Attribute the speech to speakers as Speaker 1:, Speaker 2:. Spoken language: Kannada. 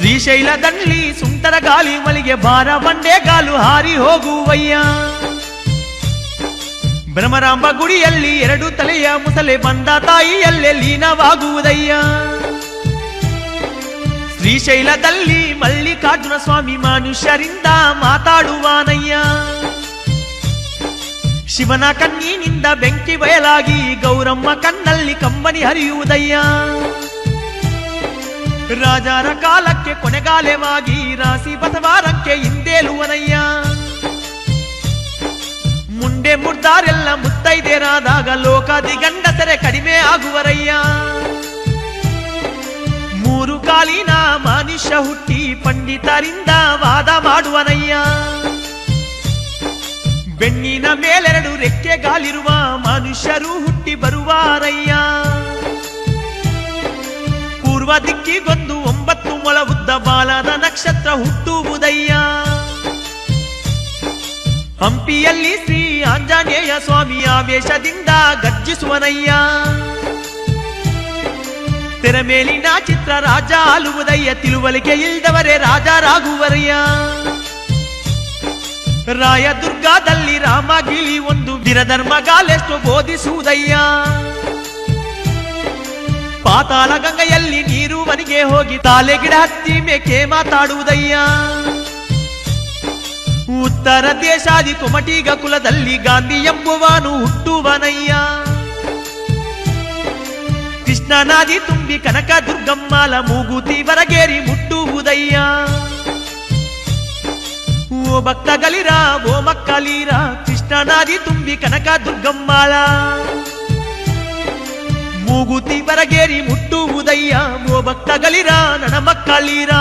Speaker 1: ಶ್ರೀಶೈಲದಲ್ಲಿ ಸುಂಟರ ಗಾಳಿ ಮಳಿಗೆ ಬಾರ ಬಂಡೆಗಾಲು ಹಾರಿ ಹೋಗುವಯ್ಯ. ಭ್ರಮರಾಂಬ ಗುಡಿಯಲ್ಲಿ 2 ತಲೆಯ ಮುಸಲೆ ಬಂದ ತಾಯಿಯಲ್ಲೇ ಲೀನವಾಗುವುದಯ್ಯ. ಶ್ರೀಶೈಲದಲ್ಲಿ ಮಲ್ಲಿಕಾರ್ಜುನ ಸ್ವಾಮಿ ಮನುಷ್ಯರಿಂದ ಮಾತಾಡುವಾನಯ್ಯ. ಶಿವನ ಕಣ್ಣಿನಿಂದ ಬೆಂಕಿ ಬಯಲಾಗಿ ಗೌರಮ್ಮ ಕಣ್ಣಲ್ಲಿ ಕಂಬನಿ ಹರಿಯುವುದಯ್ಯ. ರಾಜರ ಕಾಲಕ್ಕೆ ಕೊನೆಗಾಲೆವಾಗಿ ರಾಶಿ ಬಸವಾರಕ್ಕೆ ಹಿಂದೇಲುವನಯ್ಯ. ಮುಂಡೆ ಮುರ್ದಾರೆಲ್ಲ ಮುತ್ತೈದೆರಾದಾಗ ಲೋಕಾದಿ ಗಂಡಸರೆ ಕಡಿಮೆ ಆಗುವರಯ್ಯ. 3 ಕಾಲಿನ ಮನುಷ್ಯ ಹುಟ್ಟಿ ಪಂಡಿತರಿಂದ ವಾದ ಮಾಡುವನಯ್ಯ. ಬೆನ್ನಿನ ಮೇಲೆರಡು ರೆಕ್ಕೆಗಾಲಿರುವ ಮನುಷ್ಯರು ಹುಟ್ಟಿ ಬರುವಾರಯ್ಯ. ಪೂರ್ವ ದಿಕ್ಕಿಗೊಂದು 9 ಮೊಳ ಉದ್ದ ಬಾಲದ ನಕ್ಷತ್ರ ಹುಟ್ಟುವುದಯ್ಯ. ಹಂಪಿಯಲ್ಲಿ ಶ್ರೀ ಆಂಜನೇಯ ಸ್ವಾಮಿ ಆವೇಶದಿಂದ ಗರ್ಜಿಸುವನಯ್ಯ. ತೆರೆ ಮೇಲಿನ ಚಿತ್ರ ರಾಜ ಆಳುವುದಯ್ಯ. ತಿಳುವಳಿಕೆ ಇಲ್ದವರೇ ರಾಜರಾಗುವರಯ್ಯ. ರಾಯದುರ್ಗದಲ್ಲಿ ರಾಮಗಿಳಿ ಒಂದು ವೀರಧರ್ಮಗಾಲೆಷ್ಟು ಬೋಧಿಸುವುದಯ್ಯ. ಪಾತಾಳ ಗಂಗೆಯಲ್ಲಿ ನೀರು ಮನೆಗೆ ಹೋಗಿ ತಾಲೆ ಗಿಡ ಹತ್ತಿ ಮೇಕೆ ಮಾತಾಡುವುದಯ್ಯ. ಉತ್ತರ ದೇಶಾದಿ ಕೊಮಟಿಗ ಕುಲದಲ್ಲಿ ಗಾಂಧಿ ಎಂಬುವನು ಹುಟ್ಟುವನಯ್ಯ. ಕೃಷ್ಣನಾದಿ ತುಂಬಿ ಕನಕ ದುರ್ಗಮ್ಮಲ ಮೂಗುತಿ ಬರಗೇರಿ ಮುಟ್ಟುವುದಯ್ಯ. ಓ ಭಕ್ತಗಳಿರ ಓ ಮಕ್ಕಳೀರ ಕೃಷ್ಣನಾದಿ ತುಂಬಿ ಕನಕ ದುರ್ಗಮ್ಮಳ ಮೂಗುತಿ ಬರಗೇರಿ ಮುಟ್ಟುವುದಯ್ಯ. ಓ ಭಕ್ತಗಳಿರ ನನ್ನ ಮಕ್ಕಳೀರ.